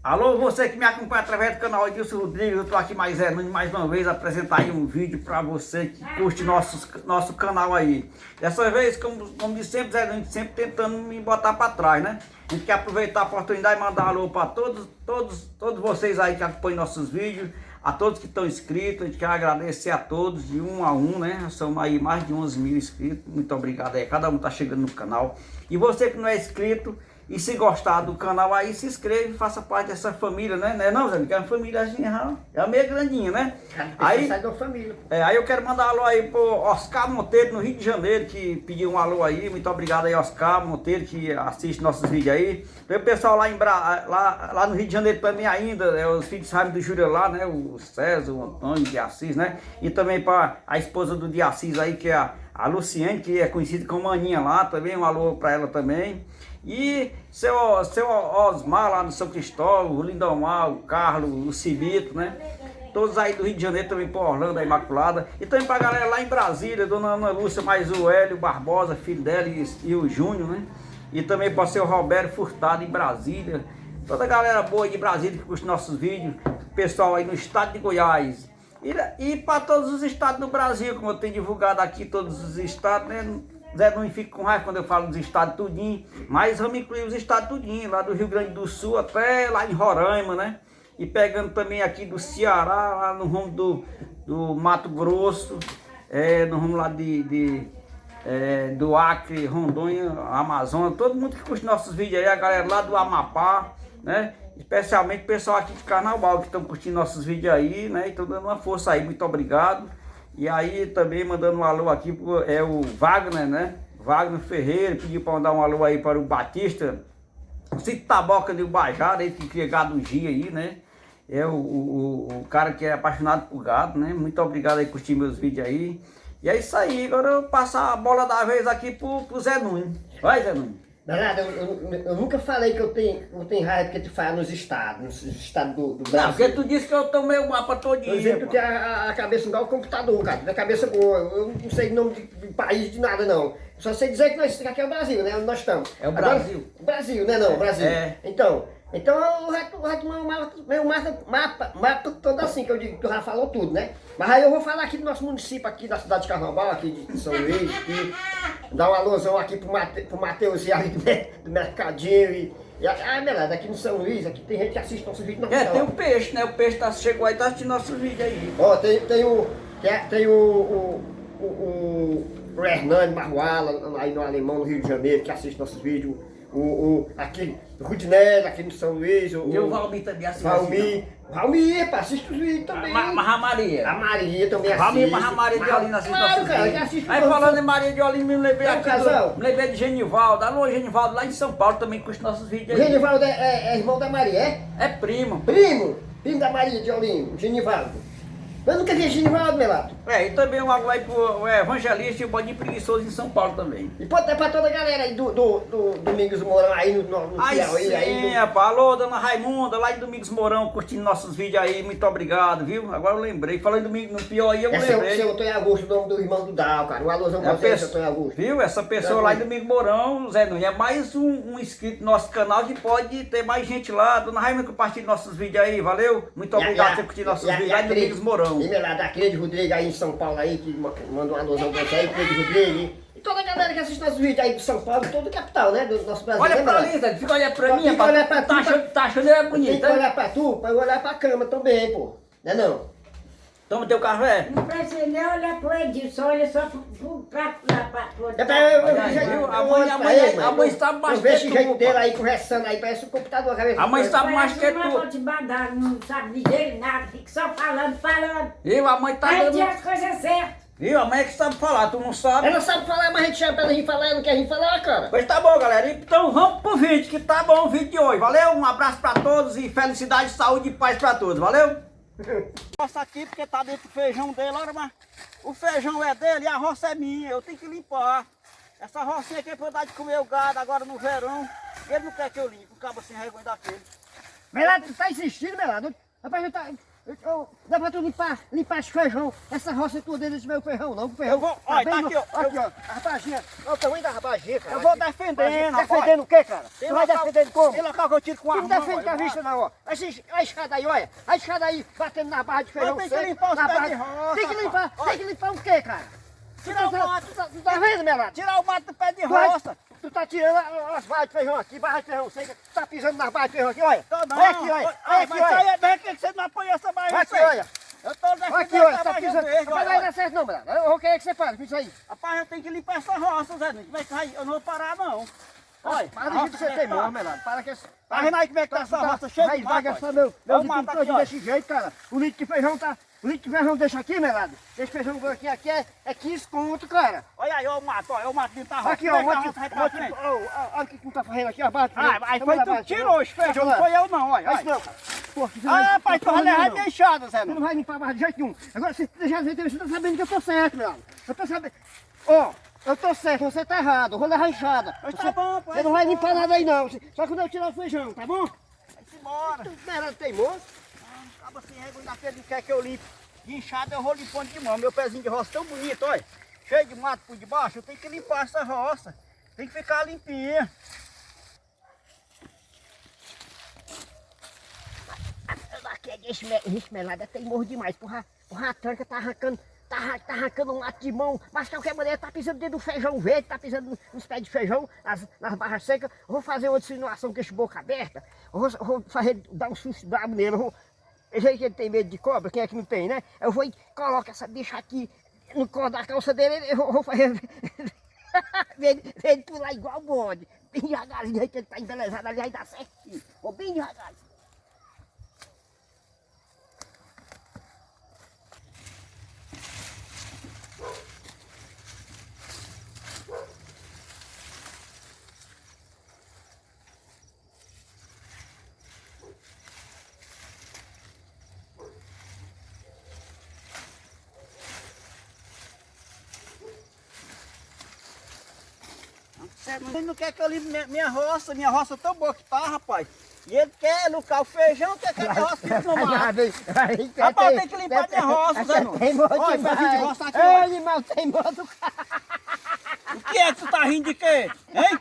Alô, você que me acompanha através do canal Edilson Rodrigues, eu tô aqui mais uma vez apresentar aí um vídeo para você que curte nosso canal aí. Dessa vez, como de sempre, Zé Nunes sempre tentando me botar para trás, né? A gente quer aproveitar a oportunidade e mandar alô para todos vocês aí que acompanham nossos vídeos, a todos que estão inscritos. A gente quer agradecer a todos de um a um, né? Somos aí mais de 11 mil inscritos, muito obrigado aí, cada um tá chegando no canal. E você que não é inscrito, e se gostar do canal aí, se inscreve, faça parte dessa família, né? Não, Zé, que é uma família assim, é meio grandinha, né? Aí sai da família. Aí eu quero mandar um alô aí pro Oscar Monteiro, no Rio de Janeiro, que pediu um alô aí. Muito obrigado aí, Oscar Monteiro, que assiste nossos vídeos aí. Tem o pessoal lá no Rio de Janeiro também ainda, os filhos de Jaime do Júlio lá, né? O César, o Antônio de Assis, né? E também para a esposa do de Assis aí, que é a Luciene, que é conhecida como Aninha lá, também um alô para ela também. E seu Osmar lá no São Cristóvão, o Lindomar, o Carlos, o Cibito, né? Todos aí do Rio de Janeiro, também para Orlando, a Imaculada. E também para a galera lá em Brasília, Dona Ana Lúcia, mais o Hélio Barbosa, filho dela, e o Júnior, né? E também para o seu Roberto Furtado em Brasília. Toda a galera boa de Brasília que curte nossos vídeos. Pessoal aí no estado de Goiás. E para todos os estados do Brasil, como eu tenho divulgado aqui, todos os estados, né? Zé não fica com raiva quando eu falo dos estados tudinho, mas vamos incluir os estados tudinho, lá do Rio Grande do Sul até lá em Roraima, né? E pegando também aqui do Ceará, lá no rumo do Mato Grosso, no rumo lá do Acre, Rondônia, Amazônia, todo mundo que curte nossos vídeos aí, a galera lá do Amapá, né? Especialmente o pessoal aqui de Carnaval que estão curtindo nossos vídeos aí, né? E estão dando uma força aí, muito obrigado. E aí também mandando um alô aqui o Wagner, né? Wagner Ferreira pediu para mandar um alô aí para o Batista, o Cito Taboca de Ubajara, aí que cria gado Gia aí, né? É o cara que é apaixonado por gado, né? Muito obrigado aí por curtir meus vídeos aí. E é isso aí, agora eu passo a bola da vez aqui pro Zé Nunes. Vai, Zé Nunes. Danado, eu nunca falei que eu tenho raiva porque tu fala nos estados do Brasil. Não, porque tu disse que eu tomei o mapa todinho. Eu dizendo que tu tem a cabeça igual o computador, cara. Tu tem a cabeça boa. Eu não sei nome de país, de nada, não. Só sei dizer que aqui é o Brasil, né? Onde nós estamos. É o Brasil. Agora, o Brasil, né? Não, o Brasil. É. Então o resto meu mapa todo assim, que eu digo que tu já falou tudo, né? Mas aí eu vou falar aqui do nosso município, aqui da cidade de Carnaval, aqui de São Luís, aqui, dar um alôzão aqui pro Matheus e ali do Mercadinho Melado, aqui no São Luís, aqui tem gente que assiste nossos vídeos. Tem o Peixe, né? O Peixe chegou aí e tá assistindo nossos vídeos aí. Ó, tem o Hernani Marruala, aí no Alemão, no Rio de Janeiro, que assiste nossos vídeos. Aqui, o Rudinelli, aqui no São Luís. E o Valmir também assiste. Valmir, assiste os vídeos também. Mas a Maria. A Maria também assiste. Valmir, mas a Maria de Olinda assiste nossos vídeos. Aí falando em Maria de Olinda, me lembrei aqui me lembrei de Genivaldo. Alô, Genivaldo, lá em São Paulo também curte nossos vídeos aí. Genivaldo é irmão da Maria, é? É primo. Primo da Maria de Olinda, Genivaldo. Eu nunca vi Genivaldo, Melato. E também um alô aí pro Evangelista e o Bodinho Preguiçoso em São Paulo também. E pode ter pra toda a galera aí do Domingos Mourão aí no Piauí. Sim, rapaz. Alô, dona Raimunda, lá em Domingos Mourão, curtindo nossos vídeos aí. Muito obrigado, viu? Agora eu lembrei. Falando no Piauí, eu lembrei. Esse é o Antônio Augusto, o nome do irmão do Dal, cara. Um alôzão pra você, Antônio Augusto. Viu? Essa pessoa lá em Domingos Mourão, Zé Nunes, é mais um inscrito no nosso canal que pode ter mais gente lá. Dona Raimunda, compartilha nossos vídeos aí, valeu? Muito obrigado por ter curtido nossos vídeos lá em Domingos Mourão. E Melado, aquele de Rodrigo aí em São Paulo aí, que mandou um alôzão pra você aí, Pedro Rodrigues. E toda a galera que assiste nossos vídeos aí de São Paulo, todo o capital, né? Do nosso Brasil. Olha pra ali, Zé, fica olhando pra mim, rapaz. Tá achando ele bonito, tem que olhar pra tu, pra eu olhar pra cama também, pô. Não é não? Toma teu café. Não precisa nem olhar pro Edilson, olha só pro prato lá pra tua. A mãe está mais que tu. Eu vejo esse jeito dele aí conversando aí, parece um computador. A mãe sabe mais que tu. Não te mandar, não sabe dizer nada, fica só falando. Viu? A mãe tá aí dando... diz as coisas certas. Viu? A mãe é que sabe falar, tu não sabe. Ela sabe falar, mas a gente chama pra ela vir falar, ela não quer vir falar, cara. Pois tá bom, galera. Então vamos pro vídeo, que tá bom o vídeo de hoje. Valeu? Um abraço pra todos e felicidade, saúde e paz pra todos. Valeu? Roça aqui porque tá dentro do feijão dele, olha, mas o feijão é dele e a roça é minha, eu tenho que limpar. Essa rocinha aqui é pra eu dar de comer o gado agora no verão. Ele não quer que eu limpe, um cabo sem vergonha daquele. Melado, tu tá insistindo, Melado? Rapaz, Dá pra tu limpar esse feijão. Essa roça toda desse meu feijão, não. O feijão. Eu vou- olha, tá bem aqui, ó. Aqui, ó. A rapazinha. Olha o tamanho da rapazinha, cara. Eu vou defendendo, rapaz. Defendendo o quê, cara? Tem Tu vai local- defendendo como? Tem local que eu tiro com a Tu mão. não defende olha, com a vista, não, ó. A escada aí, olha. A escada aí, batendo na barra de feijão. Mas tem que seco, limpar os na pés barra- de roça, Tem que limpar. rapaz. Tem que limpar o quê, cara? Tirar o mato. Tu tá vendo, Melado? Tirar o mato do pé de Tu, roça. tu tá tirando as barras de feijão aqui, barra de feijão seca. Tu tá pisando nas barras de feijão aqui, olha. Tô não. Olha aqui, olha. Olha aqui, Mas isso aí olha. é bem que você não apoia essa barriga. Olha aqui, olha. Eu tô defendendo Olha aqui, olha. essa Tá barriga pisando. verde, Mas olha, não vai olha. dar certo não, Melado. Eu vou querer que você faz com isso aí. Rapaz, eu tenho que limpar essa roça, Zé. Como é que vai? Eu não vou parar, não. Olha, Para de ser teimoso, Melado. Para que esse... Tá vendo aí como é que tá essa roça cheia de vai mato? gastar meu Olha o litro mato todo aqui, ó. desse jeito, cara. O litro de feijão tá... O litro de feijão deixa aqui, Melado. Esse feijão branquinho aqui é 15 conto, cara. Olha aí, olha o mato, olha o mato dentro da roça. Aqui, Como ó. é que a roça vai pra frente? Olha o que tu tá fazendo aqui, a barra de Ah, feijão. aí Toma foi na tu barra que de tirou os feijão, não foi eu não, olha. Mas olha. não, cara. Pô, que Ah, pai, tu vai levar não. deixado, Zé. Tu não vai limpar a barra de jeito nenhum. Agora, se tu já você tá sabendo que eu tô certo, Melado. Eu tô sabendo... Ó, eu tô certo, você tá errado. Eu vou levar enxada. Mas tá bom, pô. Você não vai limpar nada aí, não. Só quando eu tirar o feijão, tá bom? Vai-se embora. Tu não era teimoso? Acaba sem régua daquele que quer que eu limpe. De enxada eu vou limpando de mão. Meu pezinho de roça tão bonito, olha. Cheio de mato por debaixo. Eu tenho que limpar essa roça. Tem que ficar limpinha. Esse Melado é teimoso demais. O ratranca tá arrancando um lato de mão. Mas de qualquer maneira tá pisando dentro do feijão verde, tá pisando nos pés de feijão, nas barras secas. Eu vou fazer uma insinuação com esse boca aberta. Eu vou fazer, dar um susto brabo nele. Eu sei que ele tem medo de cobra, quem é que não tem, né? Eu vou e coloco essa bicha aqui no colo da calça dele, eu vou fazer... ele pular igual bode. Bem devagarzinho aí que ele tá embelezado ali, aí dá certinho. Vou bem devagarzinho. Ele não quer que eu limpe minha roça é tão boa que tá, rapaz. E ele quer lucrar o feijão, quer que a minha roça fique no mato. Rapaz, tem que limpar minha roça, Zé Nuno. Olha, pezinho de roça aqui, Ei, olha. animal teimoso, cara. O que é que tu tá rindo de quê? Hein?